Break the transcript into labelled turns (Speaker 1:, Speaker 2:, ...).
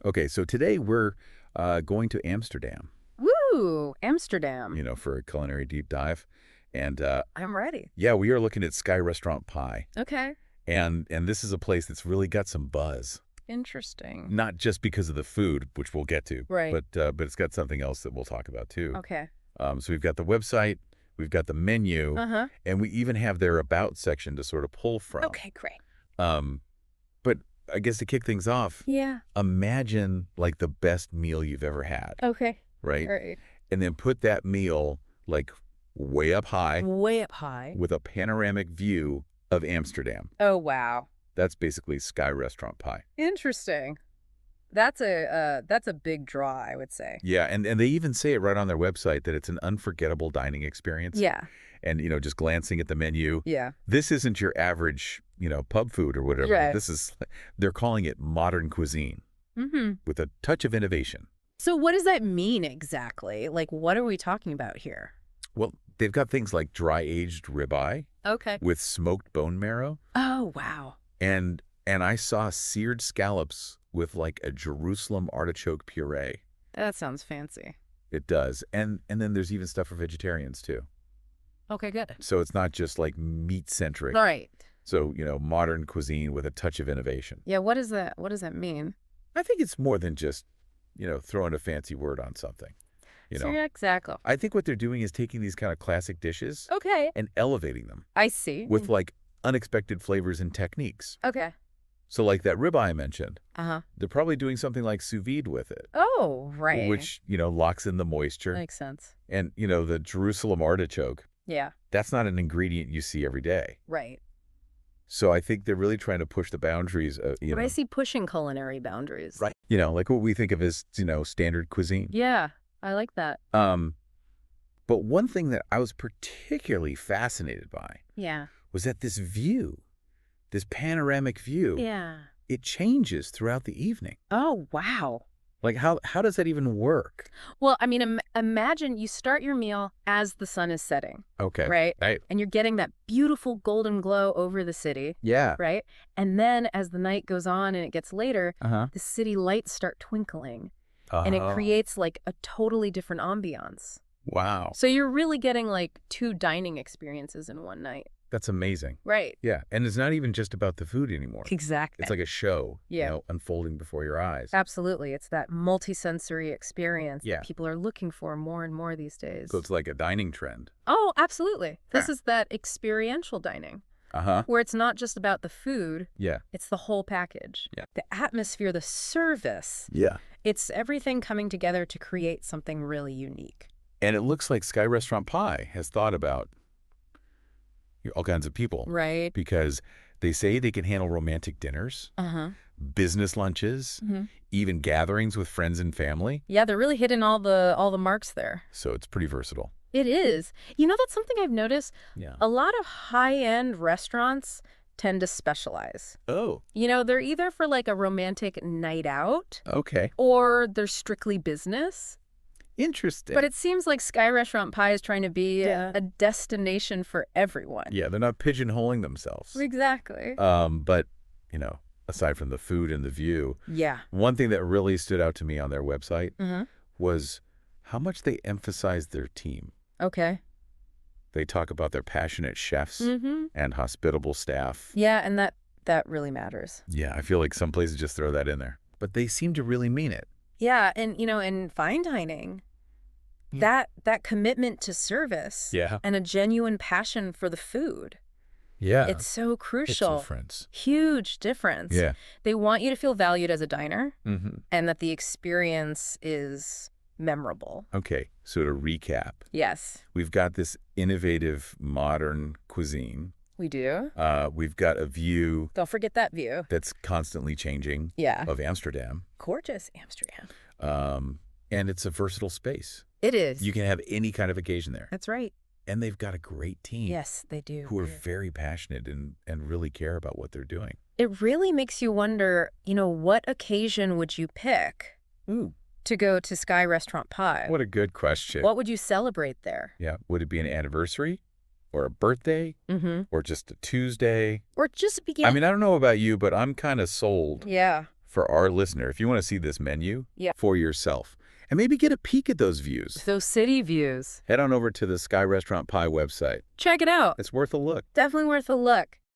Speaker 1: Okay, so today we're going to Amsterdam,
Speaker 2: Woo! Amsterdam.
Speaker 1: for a culinary deep dive. And
Speaker 2: I'm ready.
Speaker 1: yeah, we are looking at Sky Restaurant Pie.
Speaker 2: Okay.
Speaker 1: And this is a place that's really got some buzz.
Speaker 2: Interesting.
Speaker 1: Not just because of the food, which we'll get to,
Speaker 2: Right.
Speaker 1: but it's got something else that we'll talk about too.
Speaker 2: Okay.
Speaker 1: So we've got the website, we've got the menu,
Speaker 2: Uh-huh.
Speaker 1: and we even have their about section to sort of pull from.
Speaker 2: Okay, great.
Speaker 1: But I guess to kick things off,
Speaker 2: Yeah.
Speaker 1: imagine like the best meal you've ever had,
Speaker 2: Okay.
Speaker 1: right?
Speaker 2: All right.
Speaker 1: And then put that meal like way up high
Speaker 2: Way up high.
Speaker 1: with a panoramic view of Amsterdam.
Speaker 2: Oh, wow.
Speaker 1: That's basically Sky Restaurant Pie.
Speaker 2: Interesting. That's a big draw, I would say.
Speaker 1: Yeah, and they even say it right on their website that it's an unforgettable dining experience.
Speaker 2: Yeah.
Speaker 1: And, just glancing at the menu,
Speaker 2: Yeah.
Speaker 1: this isn't your average, pub food or whatever.
Speaker 2: Right.
Speaker 1: They're calling it modern cuisine
Speaker 2: Mm-hmm.
Speaker 1: with a touch of innovation.
Speaker 2: So what does that mean exactly? Like, what are we talking about here?
Speaker 1: Well, they've got things like dry-aged ribeye
Speaker 2: Okay.
Speaker 1: with smoked bone marrow.
Speaker 2: Oh, wow.
Speaker 1: And I saw seared scallops with like a Jerusalem artichoke puree.
Speaker 2: That sounds fancy.
Speaker 1: It does. And then there's even stuff for vegetarians too.
Speaker 2: Okay, good.
Speaker 1: So it's not just like meat-centric.
Speaker 2: All right.
Speaker 1: So, modern cuisine with a touch of innovation.
Speaker 2: Yeah, what does that mean?
Speaker 1: I think it's more than just, throwing a fancy word on something.
Speaker 2: So, yeah, exactly.
Speaker 1: I think what they're doing is taking these kind of classic dishes
Speaker 2: Okay.
Speaker 1: and elevating them
Speaker 2: I see.
Speaker 1: with like unexpected flavors and techniques.
Speaker 2: Okay.
Speaker 1: So like that ribeye I mentioned,
Speaker 2: Uh-huh.
Speaker 1: they're probably doing something like sous vide with it.
Speaker 2: Oh, right.
Speaker 1: Which, locks in the moisture.
Speaker 2: Makes sense.
Speaker 1: And, the Jerusalem artichoke,
Speaker 2: Yeah.
Speaker 1: that's not an ingredient you see every day.
Speaker 2: Right.
Speaker 1: So I think they're really trying to push the boundaries,
Speaker 2: But I see pushing culinary boundaries.
Speaker 1: right. Like what we think of as, standard cuisine.
Speaker 2: Yeah, I like that.
Speaker 1: But one thing that I was particularly fascinated by
Speaker 2: Yeah.
Speaker 1: was that this view, this panoramic view,
Speaker 2: Yeah.
Speaker 1: it changes throughout the evening.
Speaker 2: Oh, wow.
Speaker 1: Like how does that even work?
Speaker 2: Well, I mean, imagine you start your meal as the sun is setting,
Speaker 1: Okay.
Speaker 2: right?
Speaker 1: Right.
Speaker 2: And you're getting that beautiful golden glow over the city,
Speaker 1: Yeah.
Speaker 2: right? And then as the night goes on and it gets later,
Speaker 1: Uh-huh.
Speaker 2: the city lights start twinkling. And it creates like a totally different ambiance.
Speaker 1: Wow.
Speaker 2: So you're really getting like two dining experiences in one night.
Speaker 1: That's amazing.
Speaker 2: Right.
Speaker 1: Yeah. And it's not even just about the food anymore.
Speaker 2: Exactly.
Speaker 1: It's like a show,
Speaker 2: Yeah.
Speaker 1: unfolding before your eyes.
Speaker 2: Absolutely. It's that multisensory experience
Speaker 1: Yeah.
Speaker 2: that people are looking for more and more these days.
Speaker 1: So it's like a dining trend.
Speaker 2: Oh, absolutely. This
Speaker 1: Huh.
Speaker 2: is that experiential dining
Speaker 1: Uh-huh.
Speaker 2: where it's not just about the food,
Speaker 1: Yeah.
Speaker 2: it's the whole package.
Speaker 1: Yeah.
Speaker 2: The atmosphere, the service,
Speaker 1: Yeah.
Speaker 2: it's everything coming together to create something really unique.
Speaker 1: And it looks like Sky Restaurant Pie has thought about all kinds of people.
Speaker 2: Right.
Speaker 1: Because they say they can handle romantic dinners,
Speaker 2: Uh-huh.
Speaker 1: business lunches,
Speaker 2: Mhm.
Speaker 1: even gatherings with friends and family.
Speaker 2: Yeah, they're really hitting all the marks there.
Speaker 1: So it's pretty versatile.
Speaker 2: It is. You know, that's something I've noticed.
Speaker 1: Yeah.
Speaker 2: A lot of high-end restaurants tend to specialize.
Speaker 1: Oh,
Speaker 2: They're either for like a romantic night out
Speaker 1: okay.
Speaker 2: or they're strictly business.
Speaker 1: Interesting.
Speaker 2: But it seems like Sky Restaurant Pie is trying to be a destination for everyone.
Speaker 1: Yeah, they're not pigeonholing themselves.
Speaker 2: Exactly.
Speaker 1: But, aside from the food and the view,
Speaker 2: Yeah.
Speaker 1: one thing that really stood out to me on their website
Speaker 2: Mm-hmm.
Speaker 1: was how much they emphasize their team.
Speaker 2: Okay.
Speaker 1: They talk about their passionate chefs
Speaker 2: Mm-hmm.
Speaker 1: and hospitable staff.
Speaker 2: Yeah, and that really matters.
Speaker 1: Yeah, I feel like some places just throw that in there. But they seem to really mean it.
Speaker 2: Yeah, and in fine dining, that commitment to service
Speaker 1: Yeah.
Speaker 2: and a genuine passion for the food,
Speaker 1: Yeah.
Speaker 2: it's so crucial.
Speaker 1: difference.
Speaker 2: Huge difference.
Speaker 1: Yeah.
Speaker 2: They want you to feel valued as a diner
Speaker 1: Mm-hmm.
Speaker 2: and that the experience is memorable.
Speaker 1: Okay, so to recap,
Speaker 2: Yes,
Speaker 1: we've got this innovative modern cuisine.
Speaker 2: we do.
Speaker 1: We've got a view
Speaker 2: Don't forget that view.
Speaker 1: that's constantly changing
Speaker 2: Yeah.
Speaker 1: of Amsterdam.
Speaker 2: Gorgeous Amsterdam.
Speaker 1: And it's a versatile space.
Speaker 2: It is.
Speaker 1: You can have any kind of occasion there.
Speaker 2: That's right.
Speaker 1: And they've got a great team.
Speaker 2: Yes, they do.
Speaker 1: Who are very passionate and really care about what they're doing.
Speaker 2: It really makes you wonder, what occasion would you pick to go to Sky Restaurant Pie?
Speaker 1: What a good question.
Speaker 2: What would you celebrate there?
Speaker 1: Yeah. Would it be an anniversary or a birthday
Speaker 2: Mm-hmm.
Speaker 1: or just a Tuesday?
Speaker 2: Or just begin.
Speaker 1: I mean, I don't know about you, but I'm kind of sold
Speaker 2: Yeah.
Speaker 1: for our listener, if you want to see this menu for yourself and maybe get a peek at those views,
Speaker 2: those city views,
Speaker 1: head on over to the Sky Restaurant Pie website.
Speaker 2: Check it out.
Speaker 1: It's worth a look.
Speaker 2: Definitely worth a look.